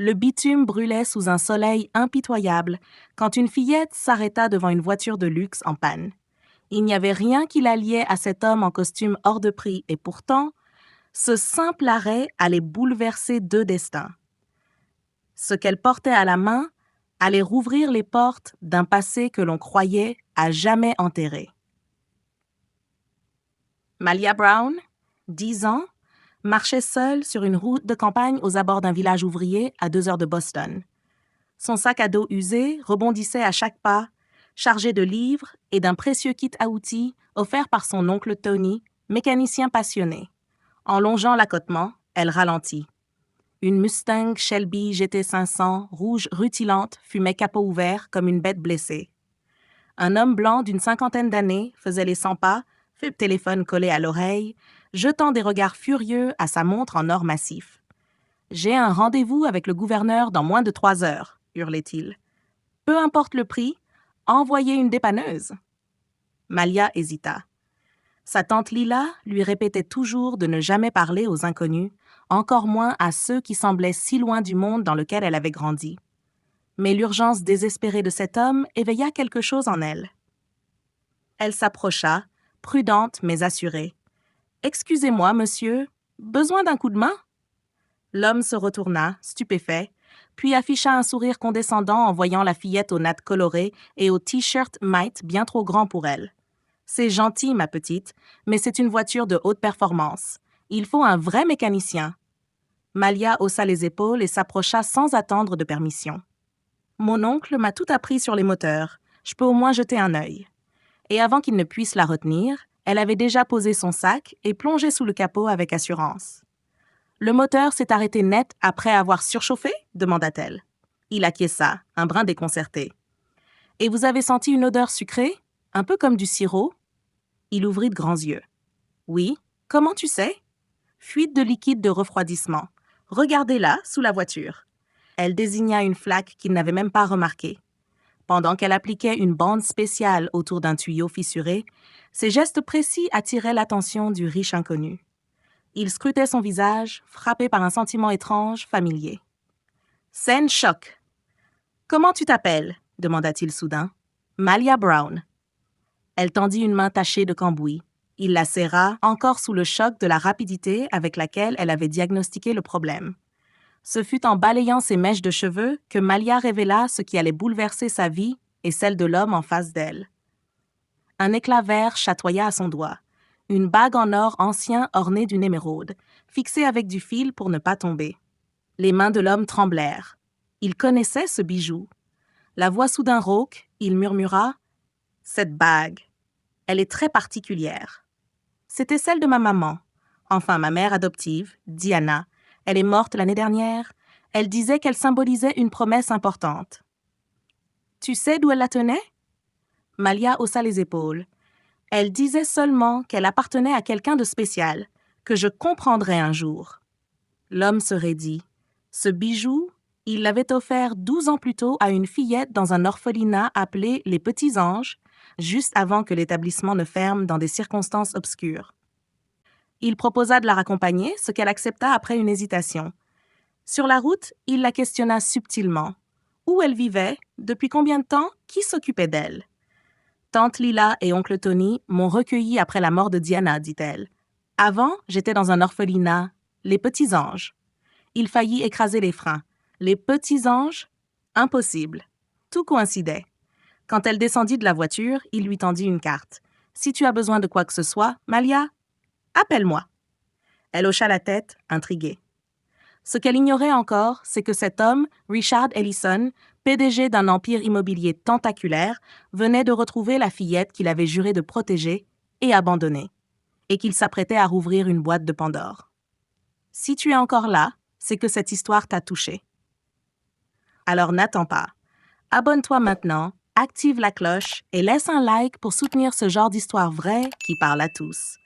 Le bitume brûlait sous un soleil impitoyable quand une fillette s'arrêta devant une voiture de luxe en panne. Il n'y avait rien qui la liait à cet homme en costume hors de prix et pourtant, ce simple arrêt allait bouleverser deux destins. Ce qu'elle portait à la main allait rouvrir les portes d'un passé que l'on croyait à jamais enterré. Malia Brown, 10 ans, marchait seule sur une route de campagne aux abords d'un village ouvrier à 2 heures de Boston. Son sac à dos usé rebondissait à chaque pas, chargé de livres et d'un précieux kit à outils offert par son oncle Tony, mécanicien passionné. En longeant l'accotement, elle ralentit. Une Mustang Shelby GT500 rouge rutilante fumait capot ouvert comme une bête blessée. Un homme blanc d'une 50aine d'années faisait les 100 pas, le téléphone collé à l'oreille, jetant des regards furieux à sa montre en or massif. « J'ai un rendez-vous avec le gouverneur dans moins de 3 heures », hurlait-il. « Peu importe le prix, envoyez une dépanneuse. » Malia hésita. Sa tante Lila lui répétait toujours de ne jamais parler aux inconnus, encore moins à ceux qui semblaient si loin du monde dans lequel elle avait grandi. Mais l'urgence désespérée de cet homme éveilla quelque chose en elle. Elle s'approcha, prudente mais assurée. « Excusez-moi, monsieur, besoin d'un coup de main ?» L'homme se retourna, stupéfait, puis afficha un sourire condescendant en voyant la fillette aux nattes colorées et au T-shirt Might bien trop grand pour elle. « C'est gentil, ma petite, mais c'est une voiture de haute performance. Il faut un vrai mécanicien. » Malia haussa les épaules et s'approcha sans attendre de permission. « Mon oncle m'a tout appris sur les moteurs. Je peux au moins jeter un œil. » Et avant qu'il ne puisse la retenir, elle avait déjà posé son sac et plongé sous le capot avec assurance. « Le moteur s'est arrêté net après avoir surchauffé ?» demanda-t-elle. Il acquiesça, un brin déconcerté. « Et vous avez senti une odeur sucrée, un peu comme du sirop ?» Il ouvrit de grands yeux. « Oui, comment tu sais ?»« Fuite de liquide de refroidissement. Regardez-la, sous la voiture. » Elle désigna une flaque qu'il n'avait même pas remarquée. Pendant qu'elle appliquait une bande spéciale autour d'un tuyau fissuré, ses gestes précis attiraient l'attention du riche inconnu. Il scrutait son visage, frappé par un sentiment étrange, familier. « Scène choc. »« Comment tu t'appelles ?» demanda-t-il soudain. « Malia Brown. » Elle tendit une main tachée de cambouis. Il la serra, encore sous le choc de la rapidité avec laquelle elle avait diagnostiqué le problème. Ce fut en balayant ses mèches de cheveux que Malia révéla ce qui allait bouleverser sa vie et celle de l'homme en face d'elle. Un éclat vert chatoya à son doigt. Une bague en or ancien ornée d'une émeraude, fixée avec du fil pour ne pas tomber. Les mains de l'homme tremblèrent. Il connaissait ce bijou. La voix soudain rauque, il murmura « Cette bague, elle est très particulière. » C'était celle de ma maman, enfin ma mère adoptive, Diana. Elle est morte l'année dernière. Elle disait qu'elle symbolisait une promesse importante. « Tu sais d'où elle la tenait ?» Malia haussa les épaules. Elle disait seulement qu'elle appartenait à quelqu'un de spécial, que je comprendrais un jour. L'homme se raidit. Ce bijou, il l'avait offert 12 ans plus tôt à une fillette dans un orphelinat appelé Les Petits Anges, juste avant que l'établissement ne ferme dans des circonstances obscures. Il proposa de la raccompagner, ce qu'elle accepta après une hésitation. Sur la route, il la questionna subtilement. Où elle vivait, depuis combien de temps, qui s'occupait d'elle? Tante Lila et oncle Tony m'ont recueillie après la mort de Diana, dit-elle. Avant, j'étais dans un orphelinat, les Petits Anges. Il faillit écraser les freins. Les Petits Anges? Impossible. Tout coïncidait. Quand elle descendit de la voiture, il lui tendit une carte. Si tu as besoin de quoi que ce soit, Malia, appelle-moi. Elle hocha la tête, intriguée. Ce qu'elle ignorait encore, c'est que cet homme, Richard Ellison, PDG d'un empire immobilier tentaculaire, venait de retrouver la fillette qu'il avait juré de protéger et abandonner, et qu'il s'apprêtait à rouvrir une boîte de Pandore. Si tu es encore là, c'est que cette histoire t'a touché. Alors n'attends pas. Abonne-toi maintenant, active la cloche et laisse un like pour soutenir ce genre d'histoire vraie qui parle à tous.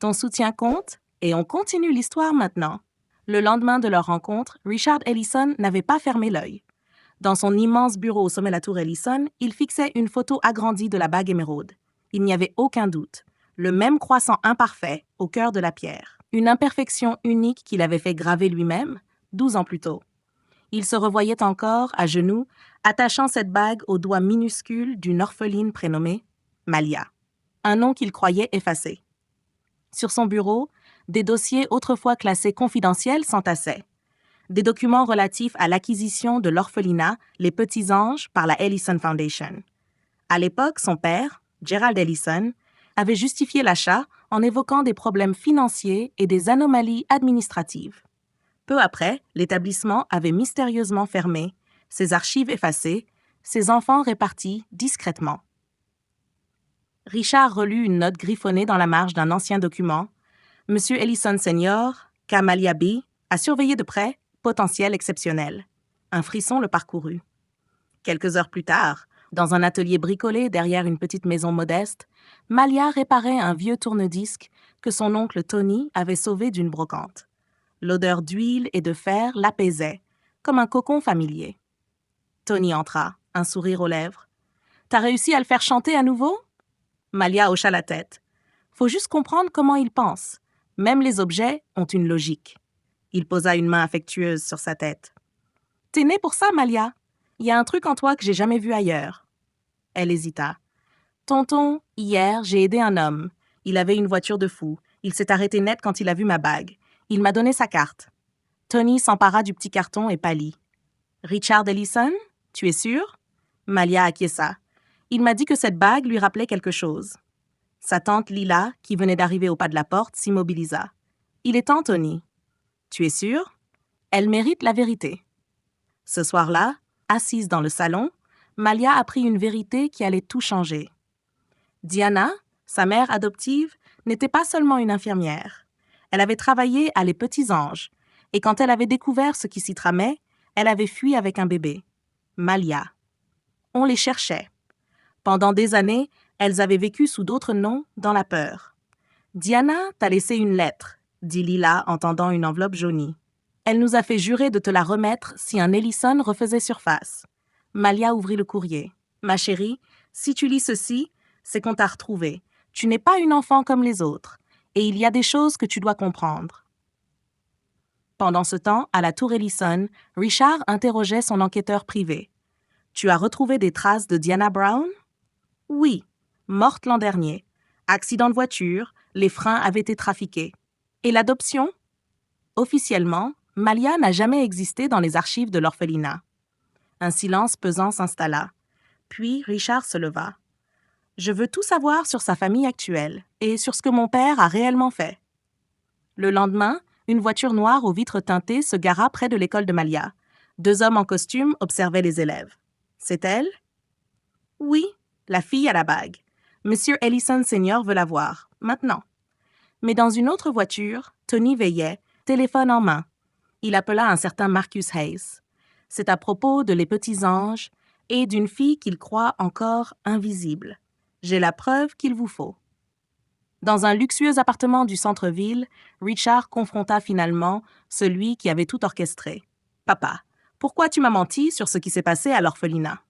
Ton soutien compte et on continue l'histoire maintenant. Le lendemain de leur rencontre, Richard Ellison n'avait pas fermé l'œil. Dans son immense bureau au sommet de la tour Ellison, il fixait une photo agrandie de la bague émeraude. Il n'y avait aucun doute. Le même croissant imparfait au cœur de la pierre. Une imperfection unique qu'il avait fait graver lui-même 12 ans plus tôt. Il se revoyait encore, à genoux, attachant cette bague au doigt minuscule d'une orpheline prénommée Malia, un nom qu'il croyait effacé. Sur son bureau, des dossiers autrefois classés confidentiels s'entassaient. Des documents relatifs à l'acquisition de l'orphelinat Les Petits Anges par la Ellison Foundation. À l'époque, son père, Gerald Ellison, avait justifié l'achat en évoquant des problèmes financiers et des anomalies administratives. Peu après, l'établissement avait mystérieusement fermé, ses archives effacées, ses enfants répartis discrètement. Richard relut une note griffonnée dans la marge d'un ancien document. Monsieur Ellison Senior, Kamalia B, a surveillé de près, potentiel exceptionnel. Un frisson le parcourut. Quelques heures plus tard, dans un atelier bricolé derrière une petite maison modeste, Malia réparait un vieux tourne-disque que son oncle Tony avait sauvé d'une brocante. L'odeur d'huile et de fer l'apaisait, comme un cocon familier. Tony entra, un sourire aux lèvres. « T'as réussi à le faire chanter à nouveau ?» Malia hocha la tête. « Faut juste comprendre comment il pense. Même les objets ont une logique. » Il posa une main affectueuse sur sa tête. « T'es née pour ça, Malia. Il y a un truc en toi que j'ai jamais vu ailleurs. » Elle hésita. « Tonton, hier, j'ai aidé un homme. Il avait une voiture de fou. Il s'est arrêté net quand il a vu ma bague. Il m'a donné sa carte. » Tony s'empara du petit carton et pâlit. « Richard Ellison, tu es sûr ?» Malia acquiesça. Il m'a dit que cette bague lui rappelait quelque chose. Sa tante Lila, qui venait d'arriver au pas de la porte, s'immobilisa. « Il est temps, Tony. »« Tu es sûr ?» Elle mérite la vérité. Ce soir-là, assise dans le salon, Malia apprit une vérité qui allait tout changer. Diana, sa mère adoptive, n'était pas seulement une infirmière. Elle avait travaillé à Les Petits Anges, et quand elle avait découvert ce qui s'y tramait, elle avait fui avec un bébé, Malia. On les cherchait. Pendant des années, elles avaient vécu sous d'autres noms dans la peur. « Diana t'a laissé une lettre », dit Lila en tendant une enveloppe jaunie. « Elle nous a fait jurer de te la remettre si un Ellison refaisait surface. » Malia ouvrit le courrier. « Ma chérie, si tu lis ceci, c'est qu'on t'a retrouvée. Tu n'es pas une enfant comme les autres, et il y a des choses que tu dois comprendre. » Pendant ce temps, à la tour Ellison, Richard interrogeait son enquêteur privé. « Tu as retrouvé des traces de Diana Brown? »« Oui, morte l'an dernier. Accident de voiture, les freins avaient été trafiqués. »« Et l'adoption? » Officiellement, Malia n'a jamais existé dans les archives de l'orphelinat. Un silence pesant s'installa. Puis Richard se leva. « Je veux tout savoir sur sa famille actuelle et sur ce que mon père a réellement fait. » Le lendemain, une voiture noire aux vitres teintées se gara près de l'école de Malia. 2 hommes en costume observaient les élèves. « C'est elle? »« Oui, la fille à la bague. Monsieur Ellison Senior veut la voir, maintenant. » Mais dans une autre voiture, Tony veillait, téléphone en main. Il appela un certain Marcus Hayes. C'est à propos de Les Petits Anges et d'une fille qu'il croit encore invisible. J'ai la preuve qu'il vous faut. Dans un luxueux appartement du centre-ville, Richard confronta finalement celui qui avait tout orchestré. « Papa, pourquoi tu m'as menti sur ce qui s'est passé à l'orphelinat? »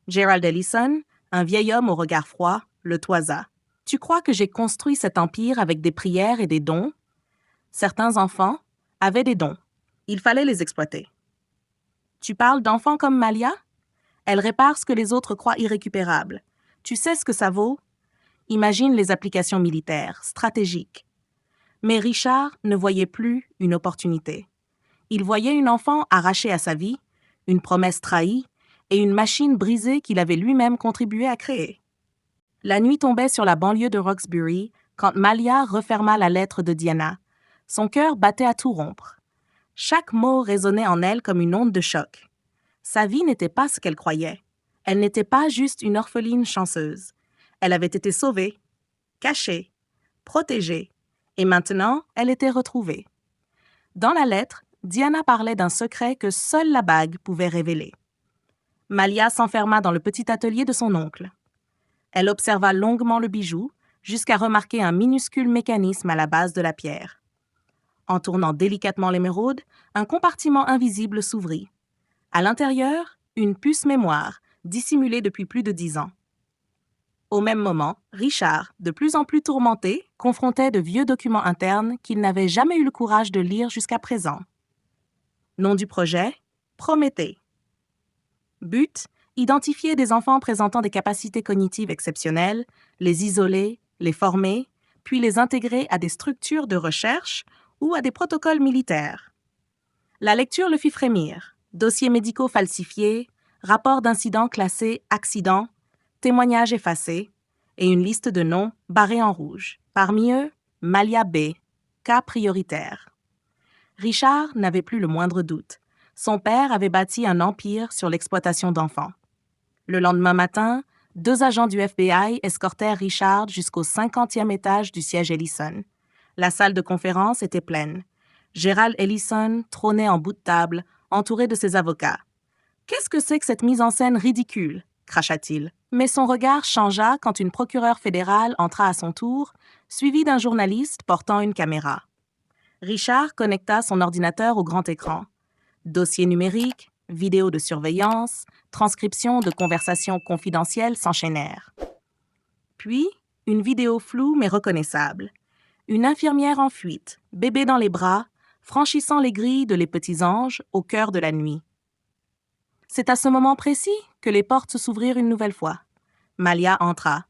Gerald Ellison, un vieil homme au regard froid, le toisa. « Tu crois que j'ai construit cet empire avec des prières et des dons? » Certains enfants avaient des dons. Il fallait les exploiter. « Tu parles d'enfants comme Malia? Elle répare ce que les autres croient irrécupérable. Tu sais ce que ça vaut? Imagine les applications militaires, stratégiques. » Mais Richard ne voyait plus une opportunité. Il voyait une enfant arrachée à sa vie, une promesse trahie et une machine brisée qu'il avait lui-même contribué à créer. La nuit tombait sur la banlieue de Roxbury quand Malia referma la lettre de Diana. Son cœur battait à tout rompre. Chaque mot résonnait en elle comme une onde de choc. Sa vie n'était pas ce qu'elle croyait. Elle n'était pas juste une orpheline chanceuse. Elle avait été sauvée, cachée, protégée, et maintenant, elle était retrouvée. Dans la lettre, Diana parlait d'un secret que seule la bague pouvait révéler. Malia s'enferma dans le petit atelier de son oncle. Elle observa longuement le bijou, jusqu'à remarquer un minuscule mécanisme à la base de la pierre. En tournant délicatement l'émeraude, un compartiment invisible s'ouvrit. À l'intérieur, une puce mémoire, dissimulée depuis plus de 10 ans. Au même moment, Richard, de plus en plus tourmenté, confrontait de vieux documents internes qu'il n'avait jamais eu le courage de lire jusqu'à présent. Nom du projet, Prométhée. But, identifier des enfants présentant des capacités cognitives exceptionnelles, les isoler, les former, puis les intégrer à des structures de recherche ou à des protocoles militaires. La lecture le fit frémir. Dossiers médicaux falsifiés, rapports d'incidents classés accidents, témoignages effacés et une liste de noms barrés en rouge. Parmi eux, Malia B., cas prioritaire. Richard n'avait plus le moindre doute. Son père avait bâti un empire sur l'exploitation d'enfants. Le lendemain matin, 2 agents du FBI escortèrent Richard jusqu'au 50e étage du siège Ellison. La salle de conférence était pleine. Gerald Ellison trônait en bout de table, entouré de ses avocats. « Qu'est-ce que c'est que cette mise en scène ridicule ?» cracha-t-il. Mais son regard changea quand une procureure fédérale entra à son tour, suivie d'un journaliste portant une caméra. Richard connecta son ordinateur au grand écran. Dossiers numériques, vidéos de surveillance, transcriptions de conversations confidentielles s'enchaînèrent. Puis, une vidéo floue mais reconnaissable. Une infirmière en fuite, bébé dans les bras, franchissant les grilles de Les Petits Anges au cœur de la nuit. C'est à ce moment précis que les portes s'ouvrirent une nouvelle fois. Malia entra,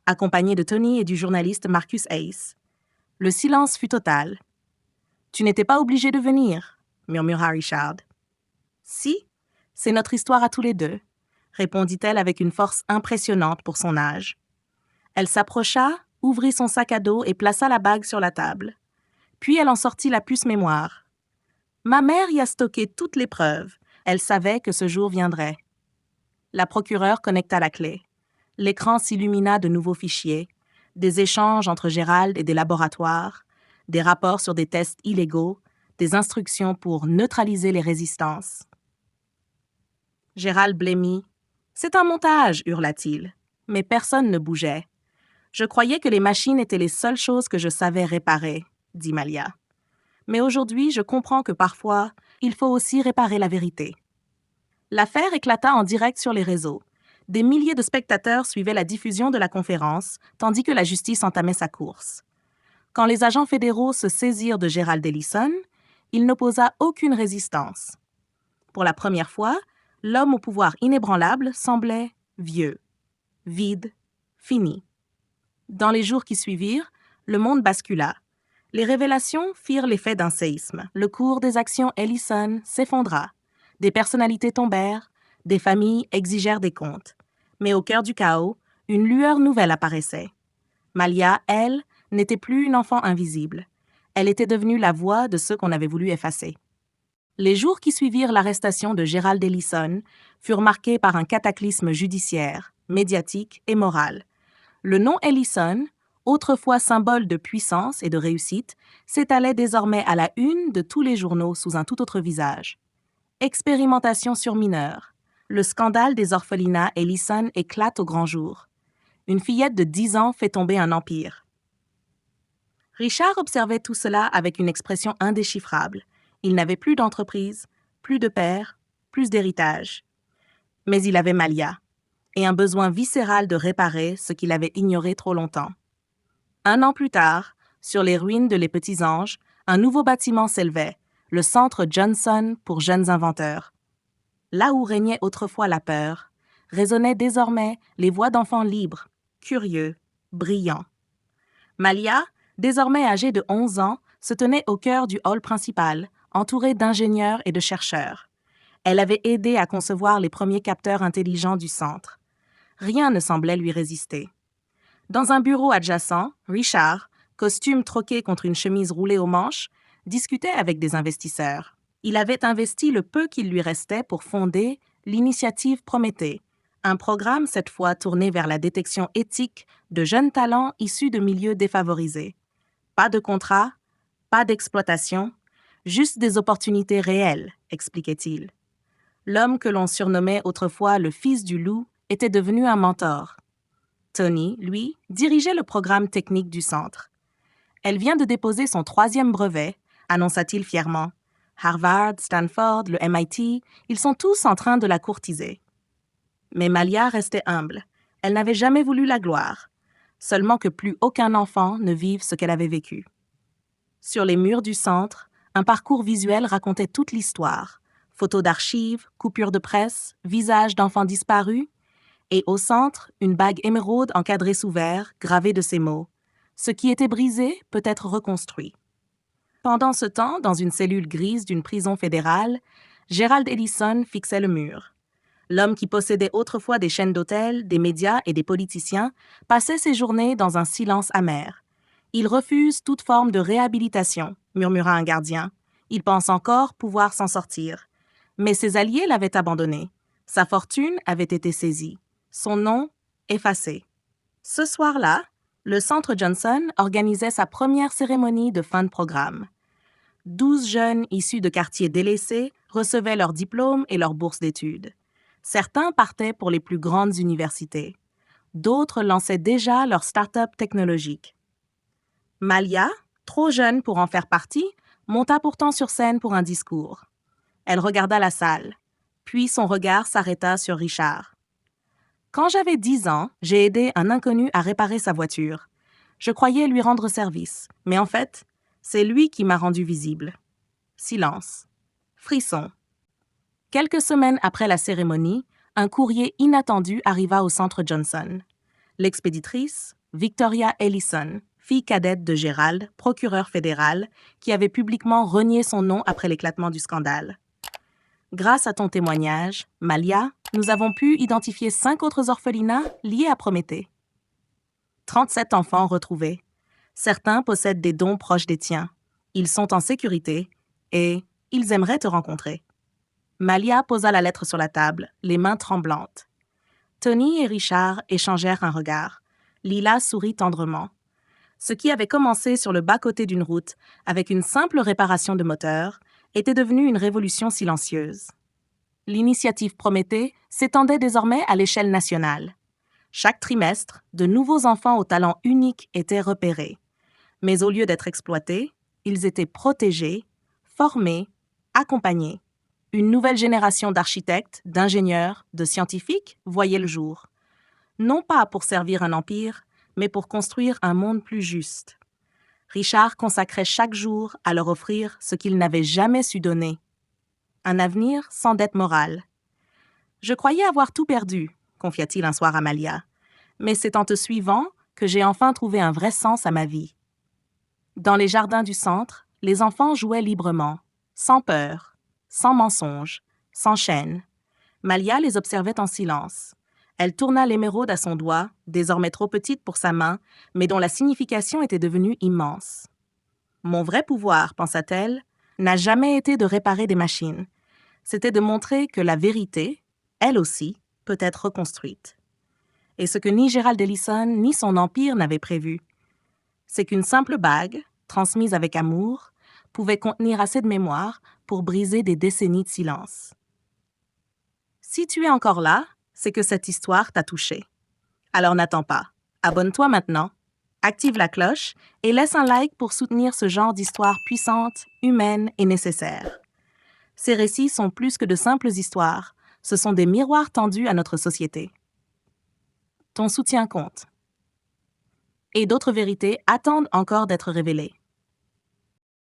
accompagnée de Tony et du journaliste Marcus Ace. Le silence fut total. « Tu n'étais pas obligé de venir », murmura Richard. « Si, c'est notre histoire à tous les deux », répondit-elle avec une force impressionnante pour son âge. Elle s'approcha, ouvrit son sac à dos et plaça la bague sur la table. Puis elle en sortit la puce mémoire. « Ma mère y a stocké toutes les preuves. Elle savait que ce jour viendrait. » La procureure connecta la clé. L'écran s'illumina de nouveaux fichiers, des échanges entre Gérald et des laboratoires, des rapports sur des tests illégaux, des instructions pour neutraliser les résistances. Gérald blêmit. « C'est un montage » hurla-t-il. Mais personne ne bougeait. « Je croyais que les machines étaient les seules choses que je savais réparer », dit Malia. « Mais aujourd'hui, je comprends que parfois, il faut aussi réparer la vérité. » L'affaire éclata en direct sur les réseaux. Des milliers de spectateurs suivaient la diffusion de la conférence, tandis que la justice entamait sa course. Quand les agents fédéraux se saisirent de Gerald Ellison, il n'opposa aucune résistance. Pour la première fois, l'homme au pouvoir inébranlable semblait vieux, vide, fini. Dans les jours qui suivirent, le monde bascula. Les révélations firent l'effet d'un séisme. Le cours des actions Ellison s'effondra. Des personnalités tombèrent, des familles exigèrent des comptes. Mais au cœur du chaos, une lueur nouvelle apparaissait. Malia, elle, n'était plus une enfant invisible. Elle était devenue la voix de ceux qu'on avait voulu effacer. Les jours qui suivirent l'arrestation de Gerald Ellison furent marqués par un cataclysme judiciaire, médiatique et moral. Le nom Ellison, autrefois symbole de puissance et de réussite, s'étalait désormais à la une de tous les journaux sous un tout autre visage. Expérimentation sur mineurs. Le scandale des orphelinats Ellison éclate au grand jour. Une fillette de 10 ans fait tomber un empire. Richard observait tout cela avec une expression indéchiffrable. Il n'avait plus d'entreprise, plus de père, plus d'héritage. Mais il avait Malia, et un besoin viscéral de réparer ce qu'il avait ignoré trop longtemps. 1 an plus tard, sur les ruines de Les Petits Anges, un nouveau bâtiment s'élevait, le Centre Johnson pour jeunes inventeurs. Là où régnait autrefois la peur, résonnaient désormais les voix d'enfants libres, curieux, brillants. Malia, désormais âgée de 11 ans, se tenait au cœur du hall principal, entourée d'ingénieurs et de chercheurs. Elle avait aidé à concevoir les premiers capteurs intelligents du centre. Rien ne semblait lui résister. Dans un bureau adjacent, Richard, costume troqué contre une chemise roulée aux manches, discutait avec des investisseurs. Il avait investi le peu qu'il lui restait pour fonder l'initiative Prométhée, un programme cette fois tourné vers la détection éthique de jeunes talents issus de milieux défavorisés. Pas de contrat, pas d'exploitation, juste des opportunités réelles, expliquait-il. L'homme que l'on surnommait autrefois le fils du loup était devenu un mentor. Tony, lui, dirigeait le programme technique du centre. « Elle vient de déposer son 3e brevet », annonça-t-il fièrement. Harvard, Stanford, le MIT, ils sont tous en train de la courtiser. Mais Malia restait humble. Elle n'avait jamais voulu la gloire. Seulement que plus aucun enfant ne vive ce qu'elle avait vécu. Sur les murs du centre, un parcours visuel racontait toute l'histoire. Photos d'archives, coupures de presse, visages d'enfants disparus, et au centre, une bague émeraude encadrée sous verre, gravée de ces mots. Ce qui était brisé peut être reconstruit. Pendant ce temps, dans une cellule grise d'une prison fédérale, Gerald Ellison fixait le mur. L'homme qui possédait autrefois des chaînes d'hôtels, des médias et des politiciens passait ses journées dans un silence amer. Il refuse toute forme de réhabilitation, murmura un gardien. Il pense encore pouvoir s'en sortir. Mais ses alliés l'avaient abandonné. Sa fortune avait été saisie. Son nom effacé. Ce soir-là, le Centre Johnson organisait sa première cérémonie de fin de programme. 12 jeunes issus de quartiers délaissés recevaient leurs diplômes et leurs bourses d'études. Certains partaient pour les plus grandes universités. D'autres lançaient déjà leur start-up technologique. Malia, trop jeune pour en faire partie, monta pourtant sur scène pour un discours. Elle regarda la salle, puis son regard s'arrêta sur Richard. Quand j'avais 10 ans, j'ai aidé un inconnu à réparer sa voiture. Je croyais lui rendre service, mais en fait, c'est lui qui m'a rendu visible. Silence. Frisson. Quelques semaines après la cérémonie, un courrier inattendu arriva au Centre Johnson. L'expéditrice, Victoria Ellison, fille cadette de Gerald, procureur fédéral, qui avait publiquement renié son nom après l'éclatement du scandale. Grâce à ton témoignage, Malia, nous avons pu identifier 5 autres orphelinats liés à Prométhée. 37 enfants retrouvés. Certains possèdent des dons proches des tiens. Ils sont en sécurité et ils aimeraient te rencontrer. Malia posa la lettre sur la table, les mains tremblantes. Tony et Richard échangèrent un regard. Lila sourit tendrement. Ce qui avait commencé sur le bas-côté d'une route, avec une simple réparation de moteur, était devenu une révolution silencieuse. L'initiative Prométhée s'étendait désormais à l'échelle nationale. Chaque trimestre, de nouveaux enfants aux talents uniques étaient repérés. Mais au lieu d'être exploités, ils étaient protégés, formés, accompagnés. Une nouvelle génération d'architectes, d'ingénieurs, de scientifiques voyait le jour. Non pas pour servir un empire, mais pour construire un monde plus juste. Richard consacrait chaque jour à leur offrir ce qu'il n'avait jamais su donner. Un avenir sans dette morale. « Je croyais avoir tout perdu », confia-t-il un soir à Malia. « Mais c'est en te suivant que j'ai enfin trouvé un vrai sens à ma vie. » Dans les jardins du centre, les enfants jouaient librement, sans peur, sans mensonge, sans chaîne. Malia les observait en silence. Elle tourna l'émeraude à son doigt, désormais trop petite pour sa main, mais dont la signification était devenue immense. « Mon vrai pouvoir, pensa-t-elle, n'a jamais été de réparer des machines. C'était de montrer que la vérité, elle aussi, peut être reconstruite. » Et ce que ni Gerald Ellison ni son empire n'avaient prévu, c'est qu'une simple bague, transmise avec amour, pouvait contenir assez de mémoire pour briser des décennies de silence. Si tu es encore là, c'est que cette histoire t'a touché. Alors n'attends pas. Abonne-toi maintenant, active la cloche et laisse un like pour soutenir ce genre d'histoire puissante, humaine et nécessaire. Ces récits sont plus que de simples histoires, ce sont des miroirs tendus à notre société. Ton soutien compte. Et d'autres vérités attendent encore d'être révélées.